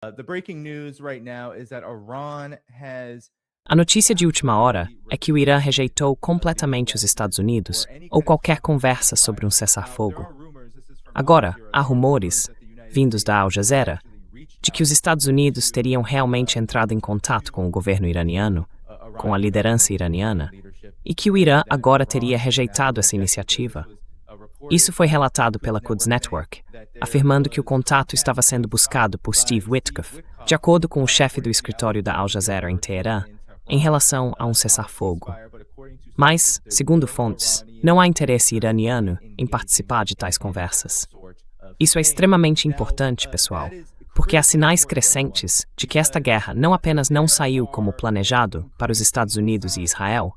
The breaking news right now is that Iran has A notícia de última hora é que o Irã rejeitou completamente os Estados Unidos ou qualquer conversa sobre um cessar-fogo. Agora, há rumores, vindos da Al Jazeera, de que os Estados Unidos teriam realmente entrado em contato com o governo iraniano, com a liderança iraniana, e que o Irã agora teria rejeitado essa iniciativa. Isso foi relatado pela Quds Network, afirmando que o contato estava sendo buscado por Steve Witkoff, de acordo com o chefe do escritório da Al Jazeera em Teherã, em relação a um cessar-fogo. Mas, segundo fontes, não há interesse iraniano em participar de tais conversas. Isso é extremamente importante, pessoal, porque há sinais crescentes de que esta guerra não apenas não saiu como planejado para os Estados Unidos e Israel,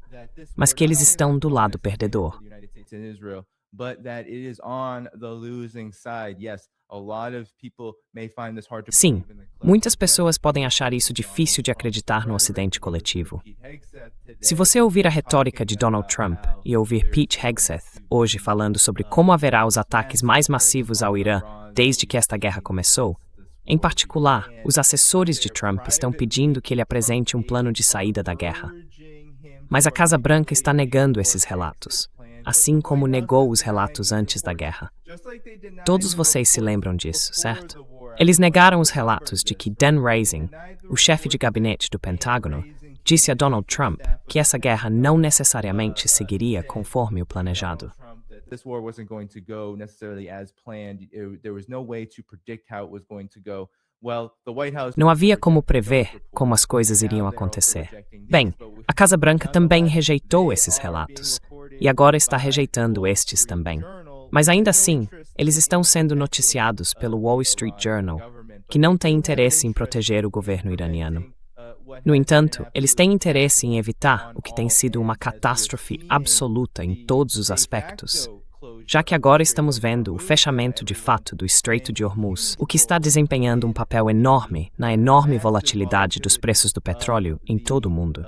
mas que eles estão do lado perdedor. Sim, muitas pessoas podem achar isso difícil de acreditar no Ocidente coletivo. Se você ouvir a retórica de Donald Trump e ouvir Pete Hegseth hoje falando sobre como haverá os ataques mais massivos ao Irã desde que esta guerra começou, em particular, os assessores de Trump estão pedindo que ele apresente um plano de saída da guerra. Mas a Casa Branca está negando esses relatos, assim como negou os relatos antes da guerra. Todos vocês se lembram disso, certo? Eles negaram os relatos de que Dan Raising, o chefe de gabinete do Pentágono, disse a Donald Trump que essa guerra não necessariamente seguiria conforme o planejado. This war wasn't going to go necessarily as planned. There was no way to predict how it was going to go. Não havia como prever como as coisas iriam acontecer. Bem, a Casa Branca também rejeitou esses relatos, e agora está rejeitando estes também. Mas ainda assim, eles estão sendo noticiados pelo Wall Street Journal, que não tem interesse em proteger o governo iraniano. No entanto, eles têm interesse em evitar o que tem sido uma catástrofe absoluta em todos os aspectos, já que agora estamos vendo o fechamento de fato do Estreito de Hormuz, o que está desempenhando um papel enorme na enorme volatilidade dos preços do petróleo em todo o mundo.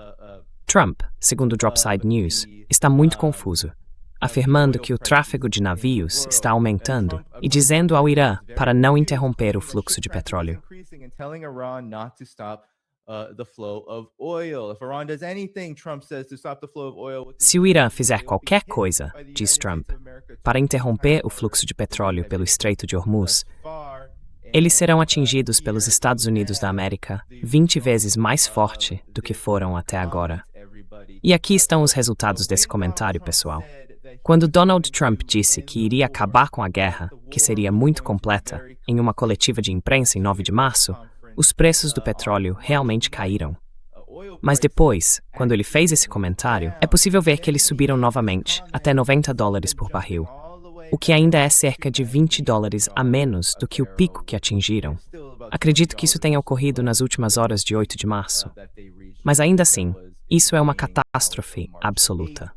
Trump, segundo Dropside News, está muito confuso, afirmando que o tráfego de navios está aumentando e dizendo ao Irã para não interromper o fluxo de petróleo. Se o Irã fizer qualquer coisa, diz Trump, para interromper o fluxo de petróleo pelo Estreito de Hormuz, eles serão atingidos pelos Estados Unidos da América 20 vezes mais forte do que foram até agora. E aqui estão os resultados desse comentário, pessoal. Quando Donald Trump disse que iria acabar com a guerra, que seria muito completa, em uma coletiva de imprensa em 9 de março, os preços do petróleo realmente caíram. Mas depois, quando ele fez esse comentário, é possível ver que eles subiram novamente, até $90 por barril, o que ainda é cerca de $20 a menos do que o pico que atingiram. Acredito que isso tenha ocorrido nas últimas horas de 8 de março. Mas ainda assim, isso é uma catástrofe absoluta.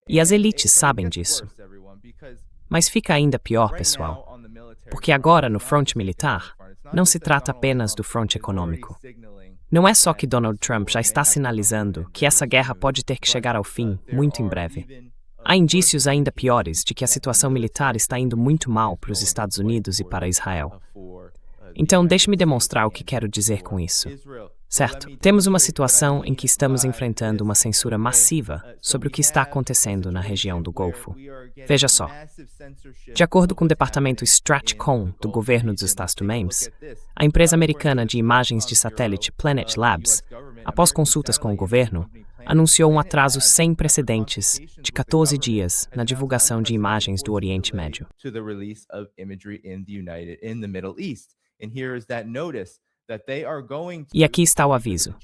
E as elites sabem disso. Mas fica ainda pior, pessoal, porque agora no fronte militar, não se trata apenas do fronte econômico. Não é só que Donald Trump já está sinalizando que essa guerra pode ter que chegar ao fim muito em breve. Há indícios ainda piores de que a situação militar está indo muito mal para os Estados Unidos e para Israel. Então, deixe-me demonstrar o que quero dizer com isso. Certo, temos uma situação em que estamos enfrentando uma censura massiva sobre o que está acontecendo na região do Golfo. Veja só. De acordo com o departamento Stratcom do governo dos Estados Unidos, a empresa americana de imagens de satélite Planet Labs, após consultas com o governo, anunciou um atraso sem precedentes de 14 dias na divulgação de imagens do Oriente Médio. E aqui está o aviso.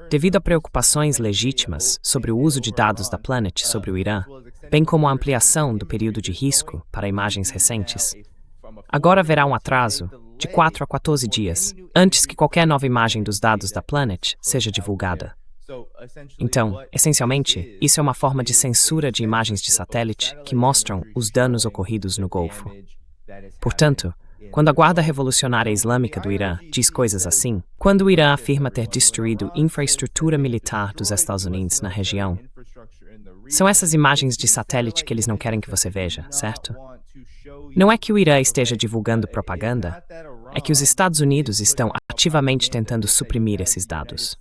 Devido a preocupações legítimas sobre o uso de dados da Planet sobre o Irã, bem como a ampliação do período de risco para imagens recentes, agora haverá um atraso de 4 a 14 dias antes que qualquer nova imagem dos dados da Planet seja divulgada. Então, essencialmente, isso é uma forma de censura de imagens de satélite que mostram os danos ocorridos no Golfo. Portanto, quando a Guarda Revolucionária Islâmica do Irã diz coisas assim, quando o Irã afirma ter destruído infraestrutura militar dos Estados Unidos na região, São essas imagens de satélite que eles não querem que você veja, certo? Não é que o Irã esteja divulgando propaganda, é que os Estados Unidos estão ativamente tentando suprimir esses dados.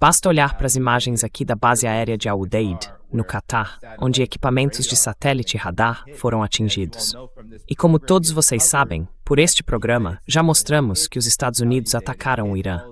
Basta olhar para as imagens aqui da base aérea de Al Udeid, no Catar, onde equipamentos de satélite e radar foram atingidos. E como todos vocês sabem, por este programa, já mostramos que os Estados Unidos atacaram o Irã.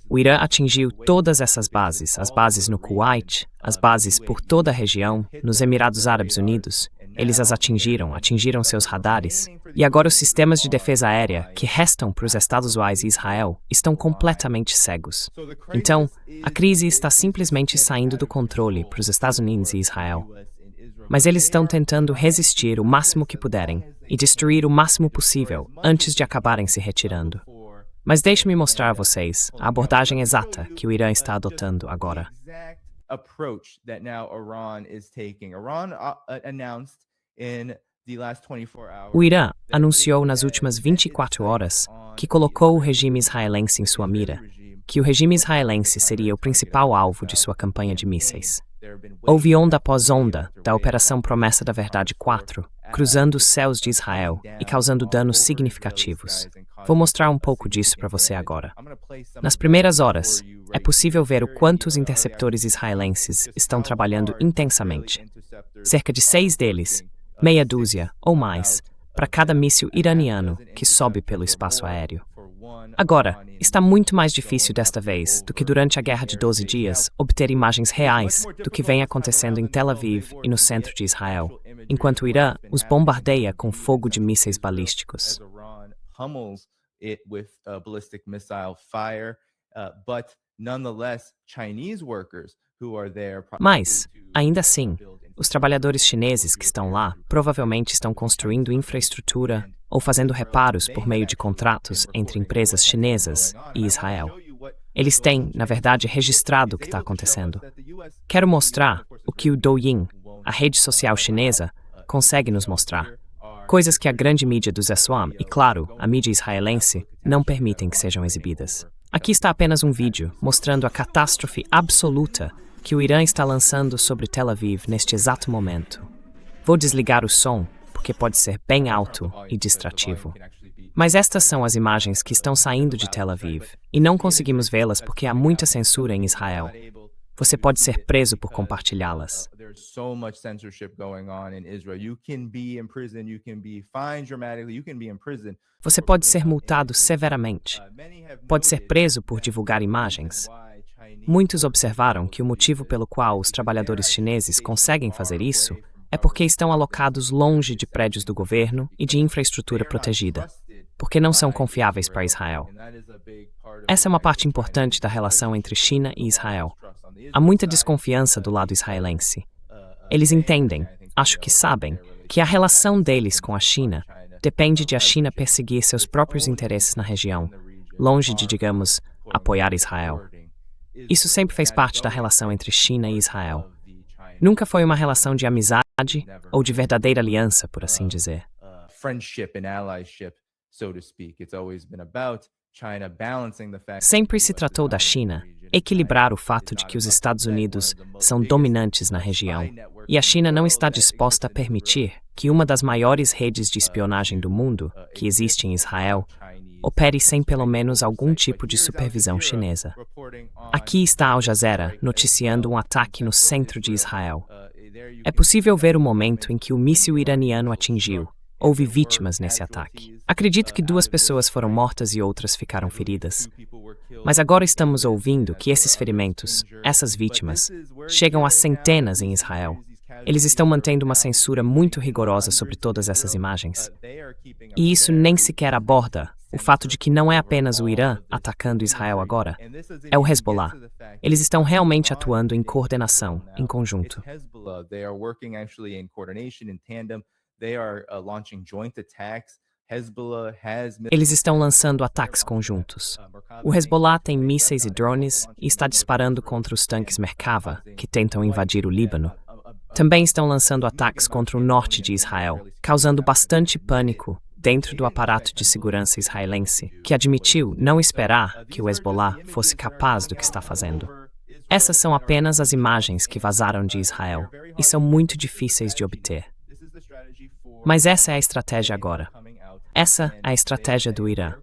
O Irã atingiu todas essas bases, as bases no Kuwait, as bases por toda a região, nos Emirados Árabes Unidos. Eles as atingiram seus radares, e agora os sistemas de defesa aérea, que restam para os Estados Unidos e Israel, estão completamente cegos. Então, a crise está simplesmente saindo do controle para os Estados Unidos e Israel. Mas eles estão tentando resistir o máximo que puderem e destruir o máximo possível antes de acabarem se retirando. Mas deixe-me mostrar a vocês a abordagem exata que o Irã está adotando agora. O Irã anunciou nas últimas 24 horas que colocou o regime israelense em sua mira, que o regime israelense seria o principal alvo de sua campanha de mísseis. Houve onda após onda da Operação Promessa da Verdade 4, cruzando os céus de Israel e causando danos significativos. Vou mostrar um pouco disso para você agora. Nas primeiras horas, é possível ver o quanto os interceptores israelenses estão trabalhando intensamente. Cerca de 6 deles, meia dúzia ou mais, para cada míssil iraniano que sobe pelo espaço aéreo. Agora, está muito mais difícil desta vez do que durante a Guerra de 12 Dias obter imagens reais do que vem acontecendo em Tel Aviv e no centro de Israel, enquanto o Irã os bombardeia com fogo de mísseis balísticos. Mas, ainda assim, os trabalhadores chineses que estão lá provavelmente estão construindo infraestrutura ou fazendo reparos por meio de contratos entre empresas chinesas e Israel. Eles têm, na verdade, registrado o que está acontecendo. Quero mostrar o que o Douyin, a rede social chinesa, consegue nos mostrar. Coisas que a grande mídia do Zeswam e, claro, a mídia israelense não permitem que sejam exibidas. Aqui está apenas um vídeo mostrando a catástrofe absoluta que o Irã está lançando sobre Tel Aviv neste exato momento. Vou desligar o som, porque pode ser bem alto e distrativo. Mas estas são as imagens que estão saindo de Tel Aviv, e não conseguimos vê-las porque há muita censura em Israel. Você pode ser preso por compartilhá-las. Você pode ser multado severamente. Pode ser preso por divulgar imagens. Muitos observaram que o motivo pelo qual os trabalhadores chineses conseguem fazer isso é porque estão alocados longe de prédios do governo e de infraestrutura protegida, porque não são confiáveis para Israel. Essa é uma parte importante da relação entre China e Israel. Há muita desconfiança do lado israelense. Eles entendem, acho que sabem, que a relação deles com a China depende de a China perseguir seus próprios interesses na região, longe de, digamos, apoiar Israel. Isso sempre fez parte da relação entre China e Israel. Nunca foi uma relação de amizade ou de verdadeira aliança, por assim dizer. Sempre se tratou da China equilibrar o fato de que os Estados Unidos são dominantes na região, e a China não está disposta a permitir que uma das maiores redes de espionagem do mundo, que existe em Israel, opere sem pelo menos algum tipo de supervisão chinesa. Aqui está Al Jazeera noticiando um ataque no centro de Israel. É possível ver o momento em que o míssil iraniano atingiu. Houve vítimas nesse ataque. Acredito que 2 pessoas foram mortas e outras ficaram feridas. Mas agora estamos ouvindo que esses ferimentos, essas vítimas, chegam a centenas em Israel. Eles estão mantendo uma censura muito rigorosa sobre todas essas imagens. E isso nem sequer aborda o fato de que não é apenas o Irã atacando Israel agora, é o Hezbollah. Eles estão realmente atuando em coordenação, em conjunto. Eles estão lançando ataques conjuntos. O Hezbollah tem mísseis e drones e está disparando contra os tanques Merkava, que tentam invadir o Líbano. Também estão lançando ataques contra o norte de Israel, causando bastante pânico dentro do aparato de segurança israelense que admitiu não esperar que o Hezbollah fosse capaz do que está fazendo. Essas são apenas as imagens que vazaram de Israel e são muito difíceis de obter. Mas essa é a estratégia agora. Essa é a estratégia do Irã.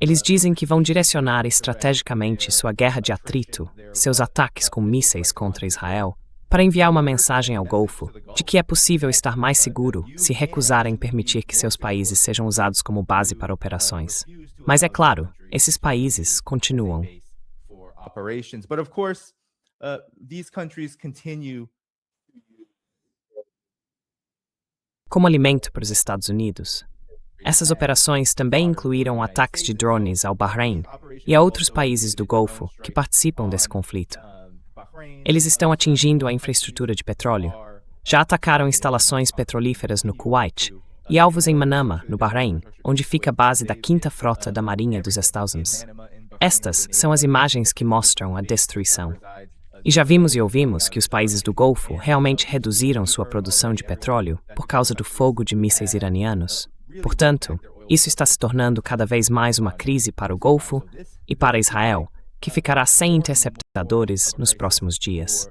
Eles dizem que vão direcionar estrategicamente sua guerra de atrito, seus ataques com mísseis contra Israel, para enviar uma mensagem ao Golfo de que é possível estar mais seguro se recusarem permitir que seus países sejam usados como base para operações. Mas é claro, esses países continuam. But of course, these countries continue. Como alimento para os Estados Unidos, essas operações também incluíram ataques de drones ao Bahrein e a outros países do Golfo que participam desse conflito. Eles estão atingindo a infraestrutura de petróleo. Já atacaram instalações petrolíferas no Kuwait e alvos em Manama, no Bahrein, onde fica a base da 5ª Frota da Marinha dos Estados Unidos. Estas são as imagens que mostram a destruição. E já vimos e ouvimos que os países do Golfo realmente reduziram sua produção de petróleo por causa do fogo de mísseis iranianos. Portanto, isso está se tornando cada vez mais uma crise para o Golfo e para Israel, que ficará sem interceptadores nos próximos dias.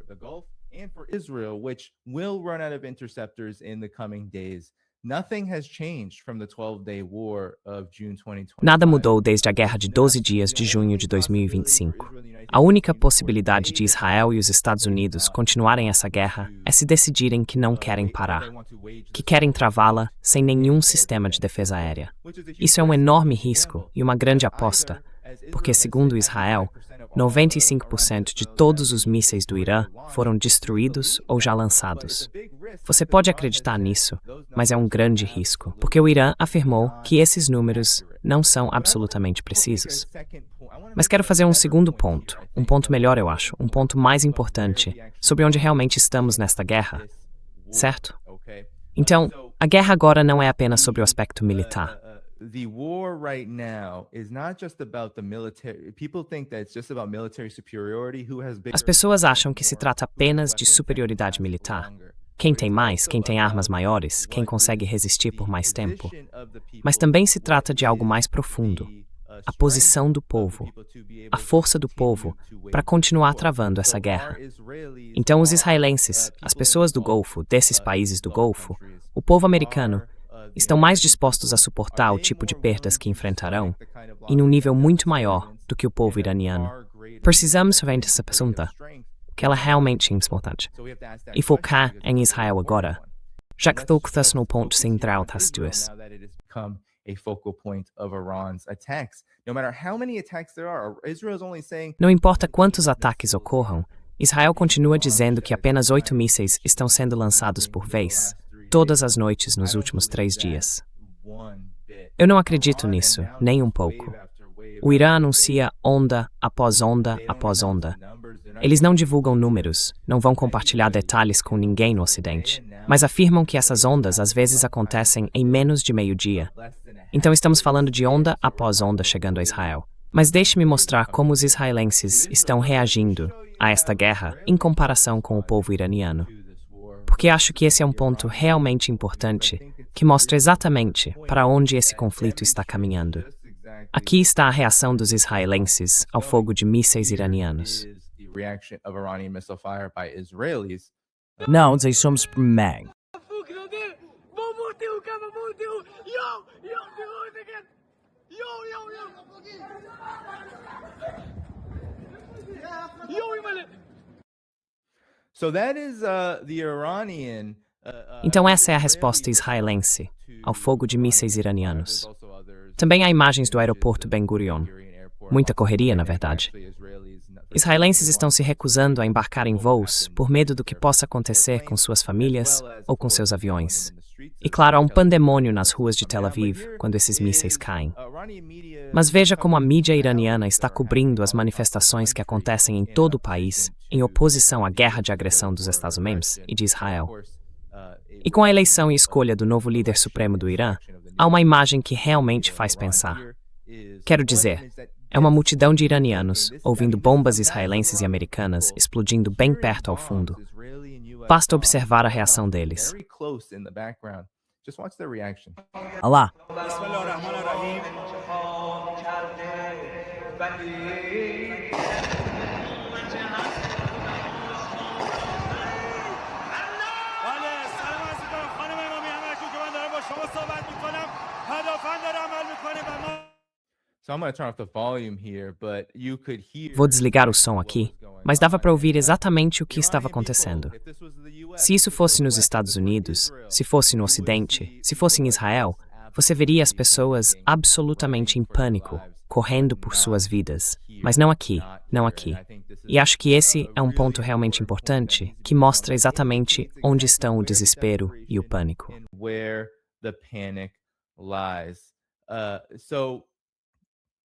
Nada mudou desde a guerra de 12 dias de junho de 2025. A única possibilidade de Israel e os Estados Unidos continuarem essa guerra é se decidirem que não querem parar, que querem travá-la sem nenhum sistema de defesa aérea. Isso é um enorme risco e uma grande aposta, porque, segundo Israel, 95% de todos os mísseis do Irã foram destruídos ou já lançados. Você pode acreditar nisso, mas é um grande risco, porque o Irã afirmou que esses números não são absolutamente precisos. Mas quero fazer um segundo ponto, um ponto melhor, eu acho, um ponto mais importante, sobre onde realmente estamos nesta guerra, certo? Então, a guerra agora não é apenas sobre o aspecto militar. The war right now is not just about the military. People think that it's just about military superiority. Who has bigger... As pessoas acham que se trata apenas de superioridade militar. Quem tem mais, quem tem armas maiores, quem consegue resistir por mais tempo. Mas também se trata de algo mais profundo. A posição do povo, a força do povo para continuar travando essa guerra. Então os israelenses, as pessoas do Golfo, desses países do Golfo, o povo americano, estão mais dispostos a suportar o tipo de perdas que enfrentarão, e num nível muito maior do que o povo iraniano. Precisamos ver essa pergunta, que ela realmente é importante, e focar em Israel agora, já que toca-se no ponto central das duas. Não importa quantos ataques ocorram, Israel continua dizendo que apenas 8 mísseis estão sendo lançados por vez, todas as noites nos últimos 3 dias. Eu não acredito nisso, nem um pouco. O Irã anuncia onda após onda após onda. Eles não divulgam números, não vão compartilhar detalhes com ninguém no Ocidente, mas afirmam que essas ondas às vezes acontecem em menos de meio-dia. Então estamos falando de onda após onda chegando a Israel. Mas deixe-me mostrar como os israelenses estão reagindo a esta guerra em comparação com o povo iraniano. Porque acho que esse é um ponto realmente importante, que mostra exatamente para onde esse conflito está caminhando. Aqui está a reação dos israelenses ao fogo de mísseis iranianos. Não, nós somos premang. Então essa é a resposta israelense ao fogo de mísseis iranianos. Também há imagens do aeroporto Ben Gurion. Muita correria, na verdade. Israelenses estão se recusando a embarcar em voos por medo do que possa acontecer com suas famílias ou com seus aviões. E claro, há um pandemônio nas ruas de Tel Aviv quando esses mísseis caem. Mas veja como a mídia iraniana está cobrindo as manifestações que acontecem em todo o país em oposição à guerra de agressão dos Estados Unidos e de Israel. E com a eleição e escolha do novo líder supremo do Irã, há uma imagem que realmente faz pensar. Quero dizer, é uma multidão de iranianos ouvindo bombas israelenses e americanas explodindo bem perto ao fundo. Basta observar a reação deles. Just watch their reaction. Olha lá. So I'm going to turn off the volume here, but you could hear. Vou desligar o som aqui, mas dava para ouvir exatamente o que estava acontecendo. Se isso fosse nos Estados Unidos, se fosse no Ocidente, se fosse em Israel, você veria as pessoas absolutamente em pânico, correndo por suas vidas. Mas não aqui, não aqui. E acho que esse é um ponto realmente importante, que mostra exatamente onde estão o desespero e o pânico. Where the panic lies.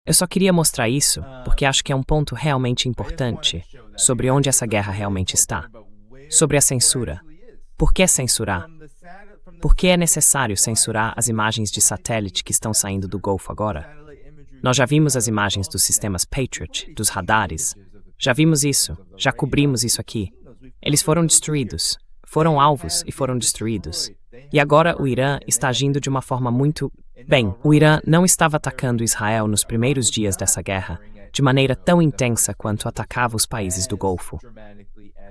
Eu só queria mostrar isso porque acho que é um ponto realmente importante sobre onde essa guerra realmente está. Sobre a censura. Por que censurar? Por que é necessário censurar as imagens de satélite que estão saindo do Golfo agora? Nós já vimos as imagens dos sistemas Patriot, dos radares. Já vimos isso, já cobrimos isso aqui. Eles foram destruídos, foram alvos e foram destruídos. E agora o Irã está agindo de uma forma muito... Bem, o Irã não estava atacando Israel nos primeiros dias dessa guerra, de maneira tão intensa quanto atacava os países do Golfo.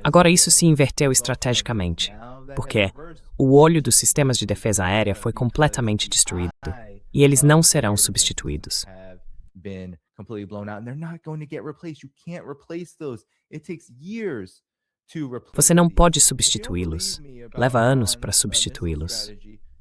Agora isso se inverteu estrategicamente, porque o olho dos sistemas de defesa aérea foi completamente destruído, e eles não serão substituídos. Você não pode substituí-los. Leva anos para substituí-los.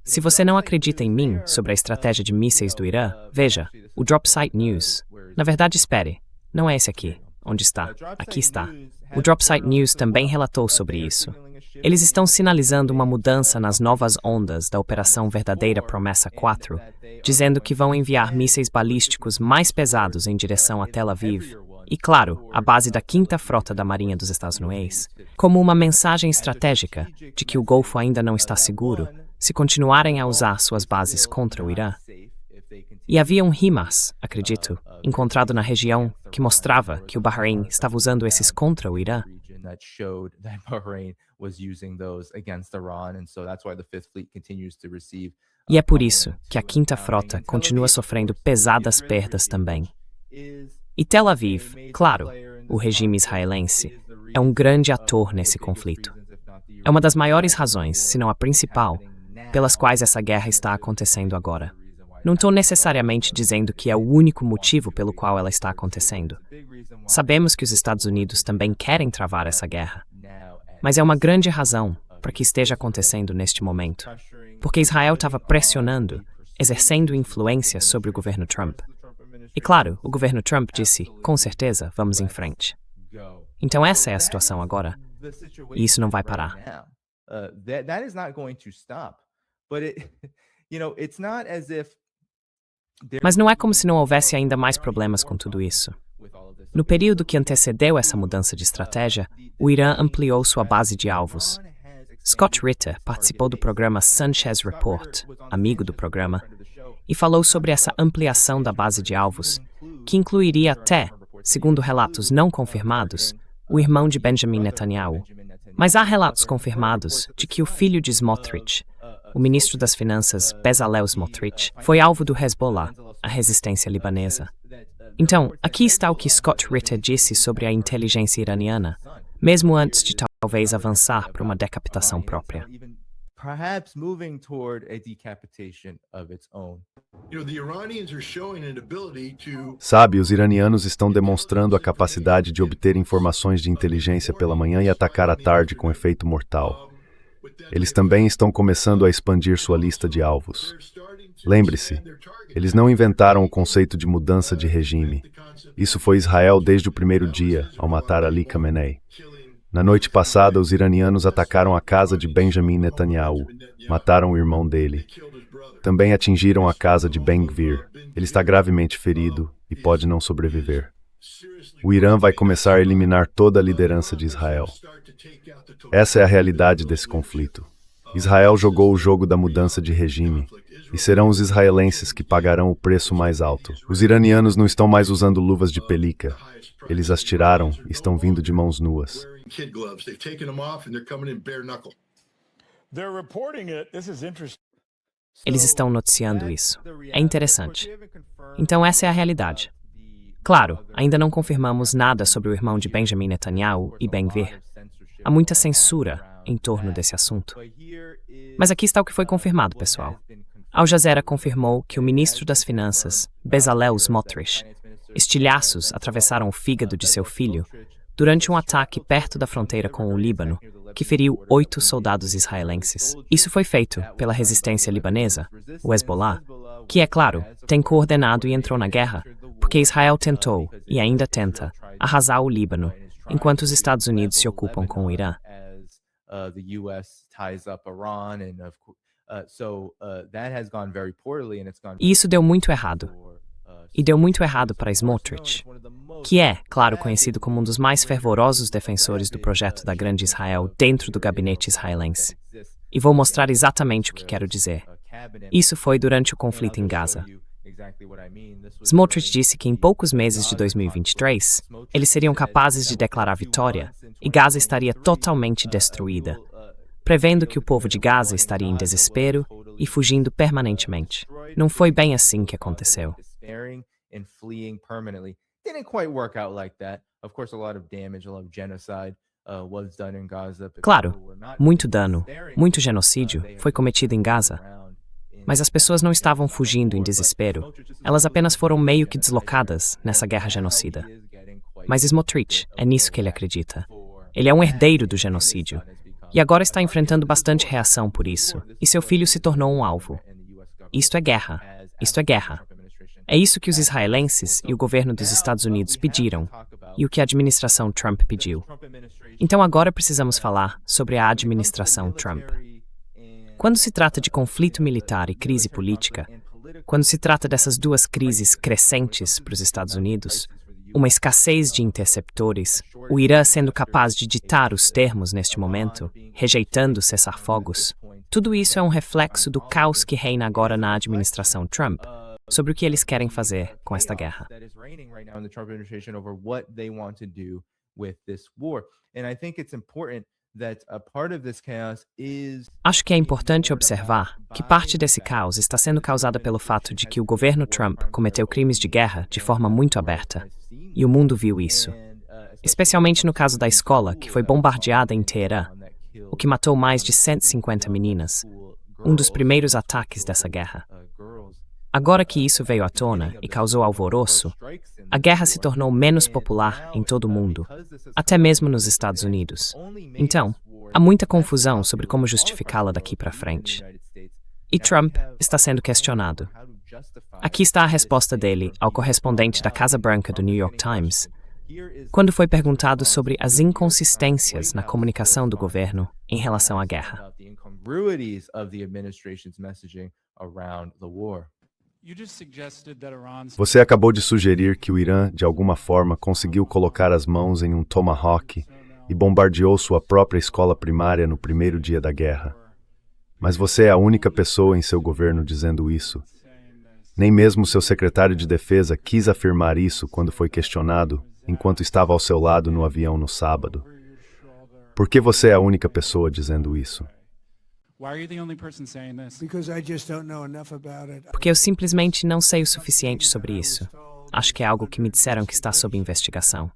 Se você não acredita em mim sobre a estratégia de mísseis do Irã, veja, o Dropsite News. Na verdade, espere, não é esse aqui. Onde está? Aqui está. O Dropsite News também relatou sobre isso. Eles estão sinalizando uma mudança nas novas ondas da Operação Verdadeira Promessa 4, dizendo que vão enviar mísseis balísticos mais pesados em direção a Tel Aviv, e claro, a base da 5ª Frota da Marinha dos Estados Unidos, como uma mensagem estratégica de que o Golfo ainda não está seguro se continuarem a usar suas bases contra o Irã. E havia um HIMARS, acredito, encontrado na região que mostrava que o Bahrein estava usando esses contra o Irã. E é por isso que a 5ª Frota continua sofrendo pesadas perdas também. E Tel Aviv, claro, o regime israelense, é um grande ator nesse conflito. É uma das maiores razões, se não a principal, pelas quais essa guerra está acontecendo agora. Não estou necessariamente dizendo que é o único motivo pelo qual ela está acontecendo. Sabemos que os Estados Unidos também querem travar essa guerra. Mas é uma grande razão para que esteja acontecendo neste momento. Porque Israel estava pressionando, exercendo influência sobre o governo Trump. E claro, o governo Trump disse, com certeza, vamos em frente. Então essa é a situação agora. E isso não vai parar. Mas não é como se não houvesse ainda mais problemas com tudo isso. No período que antecedeu essa mudança de estratégia, o Irã ampliou sua base de alvos. Scott Ritter participou do programa Sanchez Report, amigo do programa, e falou sobre essa ampliação da base de alvos, que incluiria até, segundo relatos não confirmados, o irmão de Benjamin Netanyahu. Mas há relatos confirmados de que o filho de Smotrich, o ministro das Finanças Bezalel Smotrich, foi alvo do Hezbollah, a resistência libanesa. Então, aqui está o que Scott Ritter disse sobre a inteligência iraniana, mesmo antes de talvez avançar para uma decapitação própria. Perhaps moving toward a decapitation of its own. Sabe, os iranianos estão demonstrando a capacidade de obter informações de inteligência pela manhã e atacar à tarde com efeito mortal. Eles também estão começando a expandir sua lista de alvos. Lembre-se, eles não inventaram o conceito de mudança de regime. Isso foi Israel desde o primeiro dia, ao matar Ali Khamenei. Na noite passada, os iranianos atacaram a casa de Benjamin Netanyahu, mataram o irmão dele. Também atingiram a casa de Ben-Gvir. Ele está gravemente ferido e pode não sobreviver. O Irã vai começar a eliminar toda a liderança de Israel. Essa é a realidade desse conflito. Israel jogou o jogo da mudança de regime, e serão os israelenses que pagarão o preço mais alto. Os iranianos não estão mais usando luvas de pelica. Eles as tiraram e estão vindo de mãos nuas. Eles estão noticiando isso. É interessante. Então essa é a realidade. Claro, ainda não confirmamos nada sobre o irmão de Benjamin Netanyahu e Ben-Gvir. Há muita censura em torno desse assunto. Mas aqui está o que foi confirmado, pessoal. Al Jazeera confirmou que o ministro das Finanças, Bezalel Smotrich, estilhaços atravessaram o fígado de seu filho durante um ataque perto da fronteira com o Líbano, que feriu 8 soldados israelenses. Isso foi feito pela resistência libanesa, o Hezbollah, que, é claro, tem coordenado e entrou na guerra, porque Israel tentou, e ainda tenta, arrasar o Líbano, enquanto os Estados Unidos se ocupam com o Irã. E isso deu muito errado. E deu muito errado para Smotrich, que é, claro, conhecido como um dos mais fervorosos defensores do projeto da Grande Israel dentro do gabinete israelense. E vou mostrar exatamente o que quero dizer. Isso foi durante o conflito em Gaza. Smotrich disse que em poucos meses de 2023, eles seriam capazes de declarar vitória e Gaza estaria totalmente destruída, prevendo que o povo de Gaza estaria em desespero e fugindo permanentemente. Não foi bem assim que aconteceu. Claro, muito dano, muito genocídio foi cometido em Gaza. Mas as pessoas não estavam fugindo em desespero. Elas apenas foram meio que deslocadas nessa guerra genocida. Mas Smotrich, é nisso que ele acredita. Ele é um herdeiro do genocídio. E agora está enfrentando bastante reação por isso. E seu filho se tornou um alvo. Isto é guerra. Isto é guerra. É isso que os israelenses e o governo dos Estados Unidos pediram. E o que a administração Trump pediu. Então agora precisamos falar sobre a administração Trump. Quando se trata de conflito militar e crise política, quando se trata dessas duas crises crescentes para os Estados Unidos, uma escassez de interceptores, o Irã sendo capaz de ditar os termos neste momento, rejeitando cessar-fogos, tudo isso é um reflexo do caos que reina agora na administração Trump, sobre o que eles querem fazer com esta guerra. Acho que é importante observar que parte desse caos está sendo causada pelo fato de que o governo Trump cometeu crimes de guerra de forma muito aberta, e o mundo viu isso. Especialmente no caso da escola, que foi bombardeada em Teherã, o que matou mais de 150 meninas, um dos primeiros ataques dessa guerra. Agora que isso veio à tona e causou alvoroço, a guerra se tornou menos popular em todo o mundo, até mesmo nos Estados Unidos. Então, há muita confusão sobre como justificá-la daqui para frente. E Trump está sendo questionado. Aqui está a resposta dele ao correspondente da Casa Branca do New York Times, quando foi perguntado sobre as inconsistências na comunicação do governo em relação à guerra. Você acabou de sugerir que o Irã, de alguma forma, conseguiu colocar as mãos em um Tomahawk e bombardeou sua própria escola primária no primeiro dia da guerra. Mas você é a única pessoa em seu governo dizendo isso. Nem mesmo seu secretário de defesa quis afirmar isso quando foi questionado, enquanto estava ao seu lado no avião no sábado. Por que você é a única pessoa dizendo isso? Porque eu simplesmente não sei o suficiente sobre isso. Acho que é algo que me disseram que está sob investigação.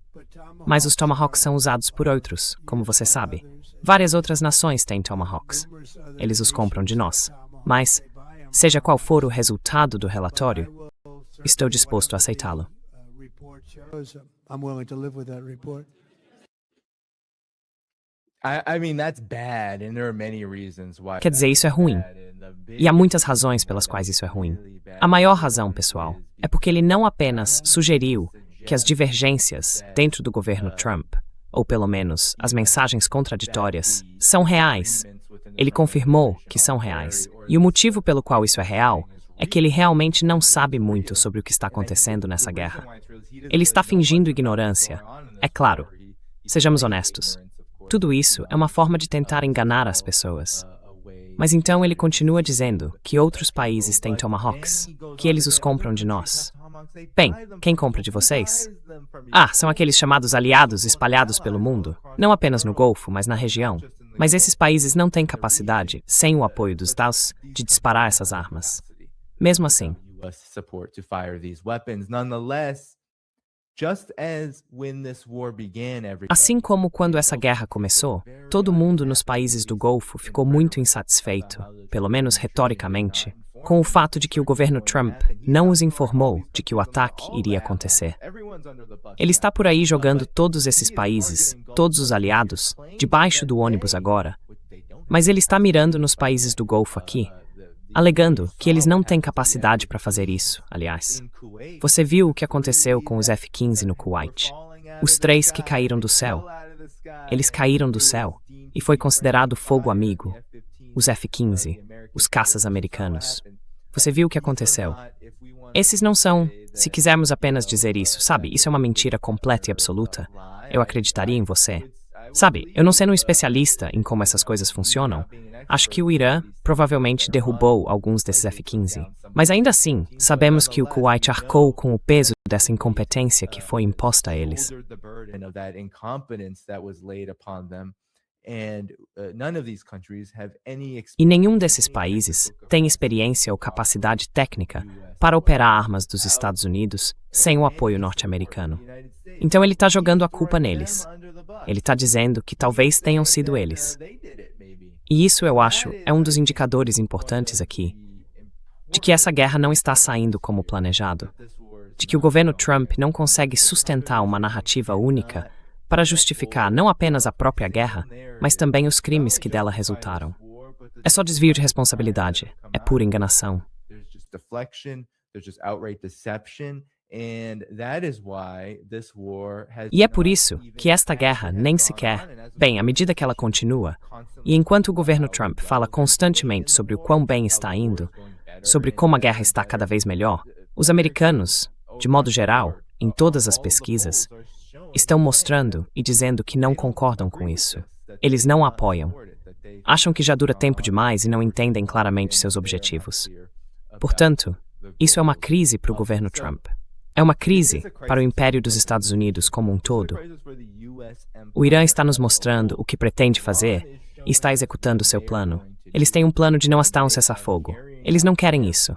Mas os Tomahawks são usados por outros, como você sabe. Várias outras nações têm Tomahawks. Eles os compram de nós. Mas, seja qual for o resultado do relatório, estou disposto a aceitá-lo. Quer dizer, isso é ruim. E há muitas razões pelas quais isso é ruim. A maior razão, pessoal, é porque ele não apenas sugeriu que as divergências dentro do governo Trump, ou pelo menos as mensagens contraditórias, são reais. Ele confirmou que são reais. E o motivo pelo qual isso é real é que ele realmente não sabe muito sobre o que está acontecendo nessa guerra. Ele está fingindo ignorância. É claro. Sejamos honestos. Tudo isso é uma forma de tentar enganar as pessoas. Mas então ele continua dizendo que outros países têm Tomahawks, que eles os compram de nós. Bem, quem compra de vocês? São aqueles chamados aliados espalhados pelo mundo, não apenas no Golfo, mas na região. Mas esses países não têm capacidade, sem o apoio dos Estados, de disparar essas armas. Mesmo assim, assim como quando essa guerra começou, todo mundo nos países do Golfo ficou muito insatisfeito, pelo menos retoricamente, com o fato de que o governo Trump não os informou de que o ataque iria acontecer. Ele está por aí jogando todos esses países, todos os aliados, debaixo do ônibus agora. Mas ele está mirando nos países do Golfo aqui, alegando que eles não têm capacidade para fazer isso, aliás. Você viu o que aconteceu com os F-15 no Kuwait? Os 3 que caíram do céu. Eles caíram do céu e foi considerado fogo amigo. Os F-15, os caças americanos. Você viu o que aconteceu? Esses não são, se quisermos apenas dizer isso, sabe, isso é uma mentira completa e absoluta. Eu acreditaria em você. Sabe, eu não sendo um especialista em como essas coisas funcionam, acho que o Irã provavelmente derrubou alguns desses F-15. Mas ainda assim, sabemos que o Kuwait arcou com o peso dessa incompetência que foi imposta a eles. E nenhum desses países tem experiência ou capacidade técnica para operar armas dos Estados Unidos sem o apoio norte-americano. Então ele está jogando a culpa neles. Ele está dizendo que talvez tenham sido eles. E isso, eu acho, é um dos indicadores importantes aqui, de que essa guerra não está saindo como planejado, de que o governo Trump não consegue sustentar uma narrativa única para justificar não apenas a própria guerra, mas também os crimes que dela resultaram. É só desvio de responsabilidade, é pura enganação. E é por isso que esta guerra nem sequer, bem, à medida que ela continua, e enquanto o governo Trump fala constantemente sobre o quão bem está indo, sobre como a guerra está cada vez melhor, os americanos, de modo geral, em todas as pesquisas, estão mostrando e dizendo que não concordam com isso. Eles não a apoiam. Acham que já dura tempo demais e não entendem claramente seus objetivos. Portanto, isso é uma crise para o governo Trump. É uma crise para o império dos Estados Unidos como um todo. O Irã está nos mostrando o que pretende fazer e está executando seu plano. Eles têm um plano de não estar um cessar-fogo. Eles não querem isso.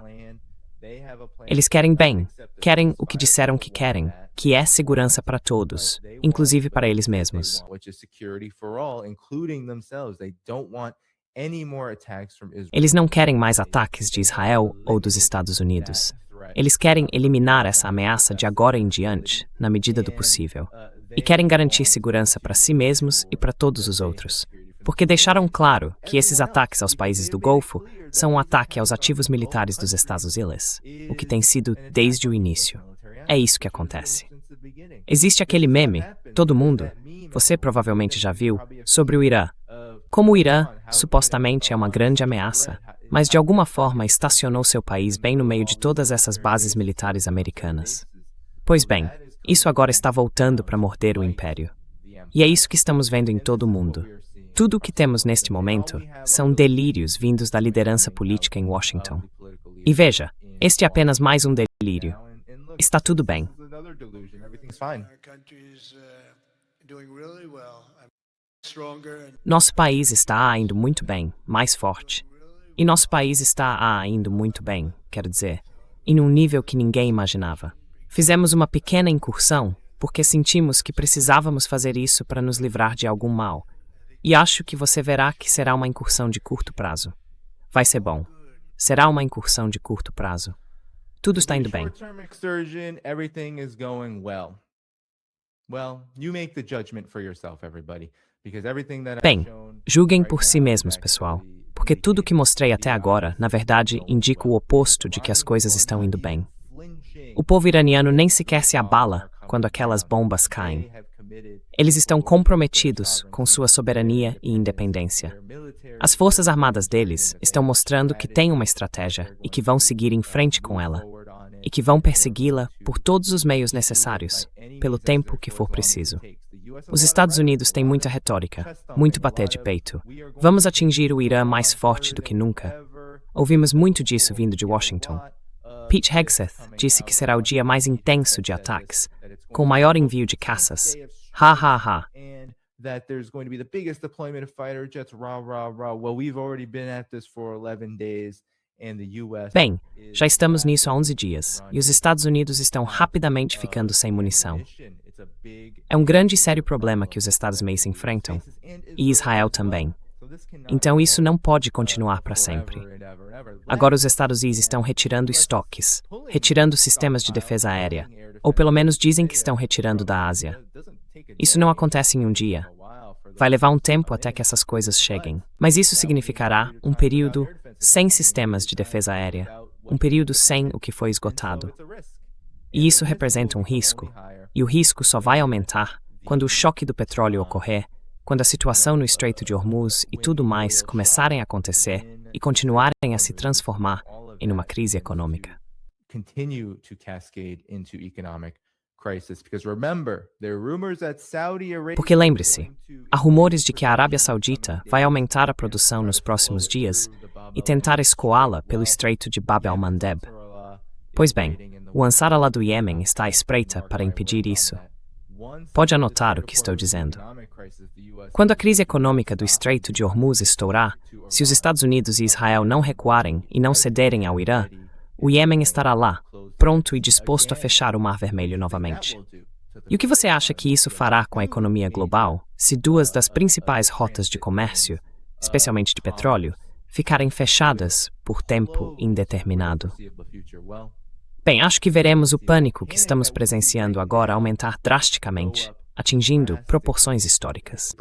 Eles querem bem, querem o que disseram que querem, que é segurança para todos, inclusive para eles mesmos. Eles não querem mais ataques de Israel ou dos Estados Unidos. Eles querem eliminar essa ameaça de agora em diante, na medida do possível. E querem garantir segurança para si mesmos e para todos os outros. Porque deixaram claro que esses ataques aos países do Golfo são um ataque aos ativos militares dos Estados Unidos, o que tem sido desde o início. É isso que acontece. Existe aquele meme, todo mundo, você provavelmente já viu, sobre o Irã. Como o Irã, supostamente, é uma grande ameaça, mas de alguma forma estacionou seu país bem no meio de todas essas bases militares americanas. Pois bem, isso agora está voltando para morder o império. E é isso que estamos vendo em todo o mundo. Tudo o que temos neste momento são delírios vindos da liderança política em Washington. E veja, este é apenas mais um delírio. Está tudo bem. Nosso país está indo muito bem, mais forte. E nosso país está indo muito bem, quero dizer, em um nível que ninguém imaginava. Fizemos uma pequena incursão porque sentimos que precisávamos fazer isso para nos livrar de algum mal. E acho que você verá que será uma incursão de curto prazo. Vai ser bom. Será uma incursão de curto prazo. Tudo está indo bem. Bem, julguem por si mesmos, pessoal. Porque tudo o que mostrei até agora, na verdade, indica o oposto de que as coisas estão indo bem. O povo iraniano nem sequer se abala quando aquelas bombas caem. Eles estão comprometidos com sua soberania e independência. As forças armadas deles estão mostrando que têm uma estratégia e que vão seguir em frente com ela, e que vão persegui-la por todos os meios necessários, pelo tempo que for preciso. Os Estados Unidos têm muita retórica, muito bater de peito. Vamos atingir o Irã mais forte do que nunca. Ouvimos muito disso vindo de Washington. Pete Hegseth disse que será o dia mais intenso de ataques, com o maior envio de caças. Ha ha ha. that there's going to be the biggest deployment of fighter jets, rah, rah, rah. Well, we've already been at this for 11 days. Bem, já estamos nisso há 11 dias, e os Estados Unidos estão rapidamente ficando sem munição. É um grande e sério problema que os Estados Mason enfrentam, e Israel também. Então isso não pode continuar para sempre. Agora os Estados Unidos estão retirando estoques, retirando sistemas de defesa aérea, ou pelo menos dizem que estão retirando da Ásia. Isso não acontece em um dia. Vai levar um tempo até que essas coisas cheguem, mas isso significará um período sem sistemas de defesa aérea, um período sem o que foi esgotado. E isso representa um risco, e o risco só vai aumentar quando o choque do petróleo ocorrer, quando a situação no Estreito de Hormuz e tudo mais começarem a acontecer e continuarem a se transformar em uma crise econômica. Porque lembre-se, há rumores de que a Arábia Saudita vai aumentar a produção nos próximos dias e tentar escoá-la pelo Estreito de Bab el-Mandeb. Pois bem, o Ansar Allah do Iêmen está à espreita para impedir isso. Pode anotar o que estou dizendo. Quando a crise econômica do Estreito de Hormuz estourar, se os Estados Unidos e Israel não recuarem e não cederem ao Irã, o Iêmen estará lá, pronto e disposto a fechar o Mar Vermelho novamente. E o que você acha que isso fará com a economia global se duas das principais rotas de comércio, especialmente de petróleo, ficarem fechadas por tempo indeterminado? Bem, acho que veremos o pânico que estamos presenciando agora aumentar drasticamente, atingindo proporções históricas.